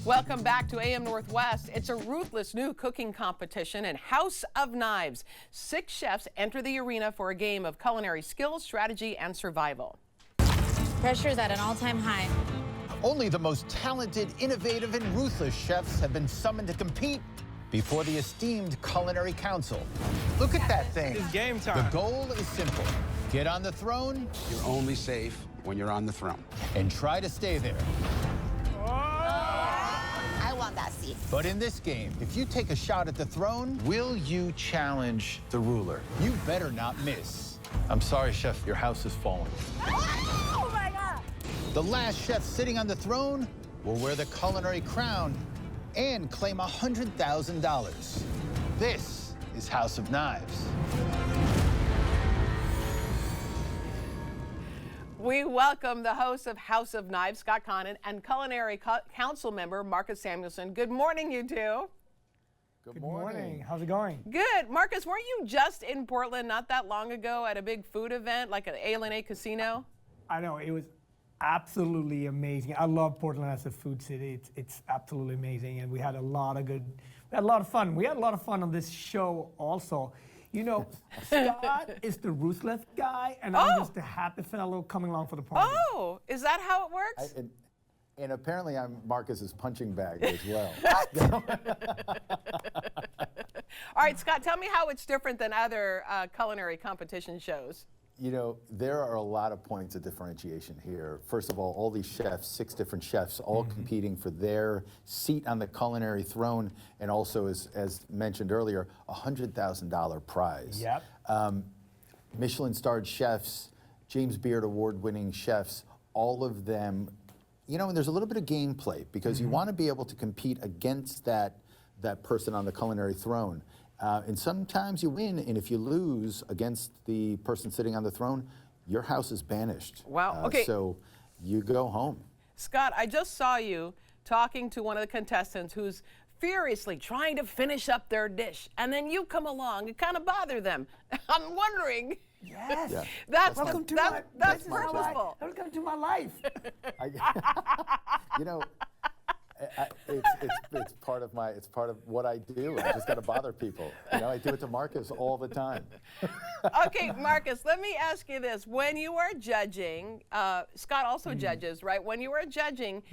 Welcome back to AM Northwest. It's a ruthless new cooking competition and House of Knives. 6 chefs enter the arena for a game of culinary skills, strategy, and survival. Pressure is at an all-time high. Only the most talented, innovative, and ruthless chefs have been summoned to compete before the esteemed Culinary Council. Look at that thing. It's game time. The goal is simple. Get on the throne. You're only safe when you're on the throne. And try to stay there. I want that seat. But in this game, if you take a shot at the throne, will you challenge the ruler? You better not miss. I'm sorry, Chef, your house is falling. Oh my God! The last chef sitting on the throne will wear the culinary crown and claim $100,000. This is House of Knives. We welcome the host of House of Knives, Scott Conant, and Culinary Council member Marcus Samuelsson. Good morning, you two. Good morning. How's it going? Good. Marcus, weren't you just in Portland not that long ago at a big food event, like an ALNA casino? I know, it was absolutely amazing. I love Portland as a food city. It's absolutely amazing, and we had a lot of fun. We had a lot of fun on this show also. You know, Scott is the ruthless guy, and I'm just the happy fellow coming along for the party. Oh, is that how it works? And apparently I'm Marcus's punching bag as well. All right, Scott, tell me how it's different than other culinary competition shows. You know, there are a lot of points of differentiation here. First of all these chefs, 6 different chefs, all competing for their seat on the culinary throne, and also, as mentioned earlier, $100,000 prize. Yep. Michelin-starred chefs, James Beard award-winning chefs, all of them. You know, and there's a little bit of gameplay because you want to be able to compete against that person on the culinary throne. And sometimes you win, and if you lose against the person sitting on the throne, your house is banished. Wow, okay. So you go home. Scott, I just saw you talking to one of the contestants who's furiously trying to finish up their dish, and then you come along and kind of bother them. I'm wondering. Yes. Yeah. That's Welcome to that's my life. purposeful. Welcome to my life. You know, it's part of what I do. I just got to bother people. You know, I do it to Marcus all the time. Okay, Marcus, let me ask you this. When you are judging, Scott also judges, right? When you are judging,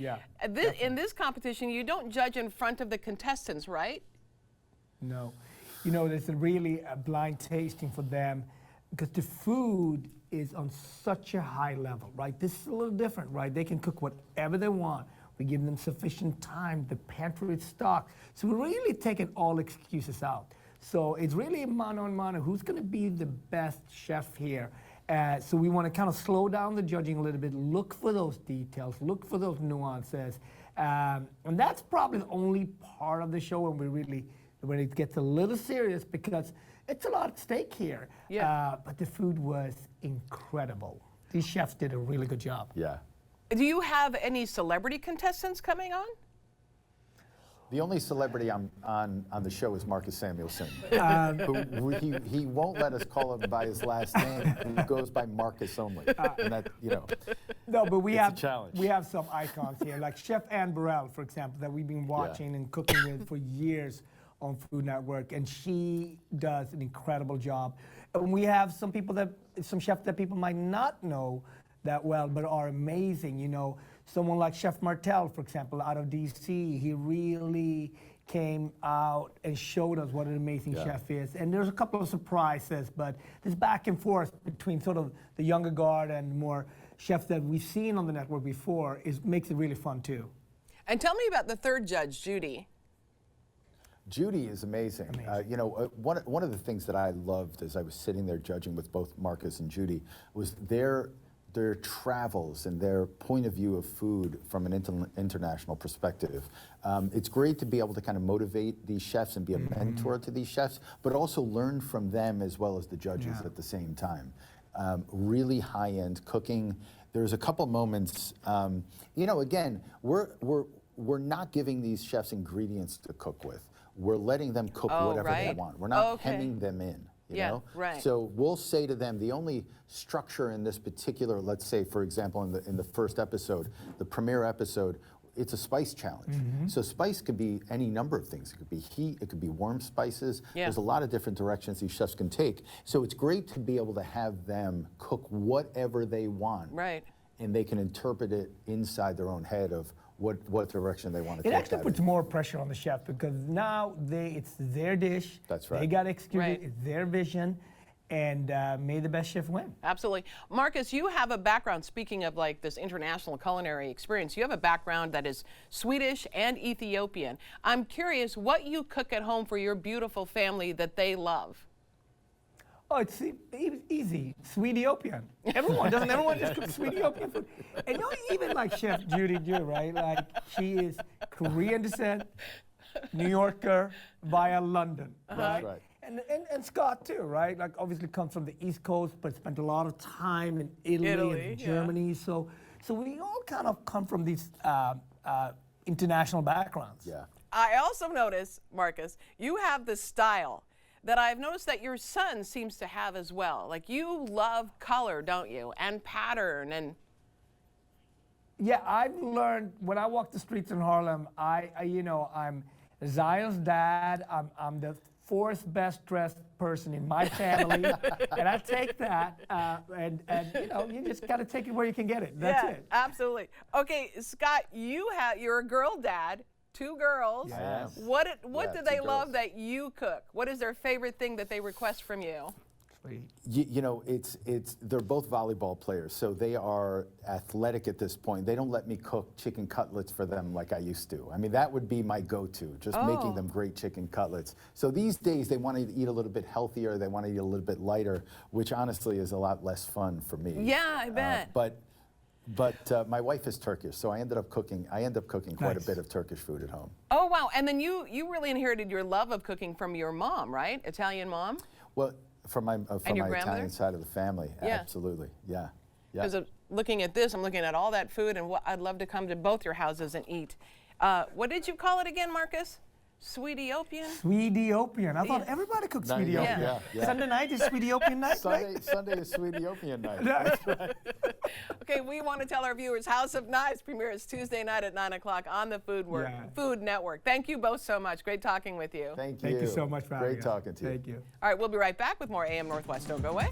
in this competition, you don't judge in front of the contestants, right? No. You know, there's really a blind tasting for them because the food is on such a high level, right? This is a little different, right? They can cook whatever they want. We give them sufficient time. The pantry is stocked. So we're really taking all excuses out. So it's really mano a mano. Who's going to be the best chef here? So we want to kind of slow down the judging a little bit, look for those details, look for those nuances. And that's probably the only part of the show when it gets a little serious because it's a lot at stake here. Yeah. But the food was incredible. These chefs did a really good job. Yeah. Do you have any celebrity contestants coming on? The only celebrity on the show is Marcus Samuelsson. He won't let us call him by his last name. He goes by Marcus only. And that, you know, no, but we it's a challenge. We have some icons here, like Chef Anne Burrell, for example, that we've been watching and cooking with for years on Food Network, and she does an incredible job. And we have some chefs that people might not know that well, but are amazing. You know, someone like Chef Martel, for example, out of DC, he really came out and showed us what an amazing chef is. And there's a couple of surprises, but this back and forth between sort of the younger guard and more chefs that we've seen on the network before makes it really fun too. And tell me about the third judge, Judy. Judy is amazing. You know, one of the things that I loved as I was sitting there judging with both Marcus and Judy was their travels and their point of view of food from an international perspective. It's great to be able to kind of motivate these chefs and be a mentor to these chefs, but also learn from them as well as the judges at the same time. Really high-end cooking. There's a couple moments, you know, again, we're not giving these chefs ingredients to cook with. We're letting them cook whatever they want. We're not hemming them in. You know? Right. So we'll say to them, the only structure in this particular, let's say, for example, in the first episode, the premiere episode, it's a spice challenge. So spice could be any number of things. It could be heat, it could be warm spices. Yeah. There's a lot of different directions these chefs can take. So it's great to be able to have them cook whatever they want. Right. And they can interpret it inside their own head of what direction they want to It take actually that puts in. more pressure on the chef because now it's their dish. That's right. They got to execute Right. it. It's their vision, and may the best chef win. Absolutely. Marcus, you have a background, speaking of like this international culinary experience, you have a background that is Swedish and Ethiopian. I'm curious what you cook at home for your beautiful family that they love. Oh, it's easy. Swediopian. Doesn't everyone just cook Swediopian food? And even like Chef Judy do, right? Like she is Korean descent, New Yorker via London, right? right. And Scott too, right? Like obviously comes from the East Coast, but spent a lot of time in Italy and yeah. Germany. So we all kind of come from these international backgrounds. Yeah. I also notice, Marcus, you have this style that I've noticed that your son seems to have as well. Like you love color, don't you? And pattern and Yeah, I've learned when I walk the streets in Harlem, I'm Zion's dad. I'm the fourth best dressed person in my family, and I take that. And you just got to take it where you can get it. That's it. Absolutely. Okay, Scott, you're a girl dad. 2 girls. I am. What Yeah, do 2 they love girls. that you cook? What is their favorite thing that they request from you? They're both volleyball players, so they are athletic at this point. They don't let me cook chicken cutlets for them like I used to. I mean, that would be my go-to, just making them great chicken cutlets. So these days, they want to eat a little bit healthier. They want to eat a little bit lighter, which honestly is a lot less fun for me. Yeah, I bet. But my wife is Turkish, so I end up cooking quite a bit of Turkish food at home. Oh, wow. And then you really inherited your love of cooking from your mom, right? Italian mom? Well, from my your grandmother? Italian side of the family, Yeah. absolutely, yeah. Because looking at this, I'm looking at all that food, and I'd love to come to both your houses and eat. What did you call it again, Marcus? Swediopian? Swediopian. I thought everybody cooked There you go. Swediopian. Yeah. Sunday night is Swediopian night, right? Sunday is Swediopian night. That's right. Okay, we want to tell our viewers House of Knives premieres Tuesday night at 9 o'clock on the Food Network. Thank you both so much. Great talking with you. Thank you. Thank you so much for having us. Great talking to you. Thank you. All right, we'll be right back with more AM Northwest. Don't go away.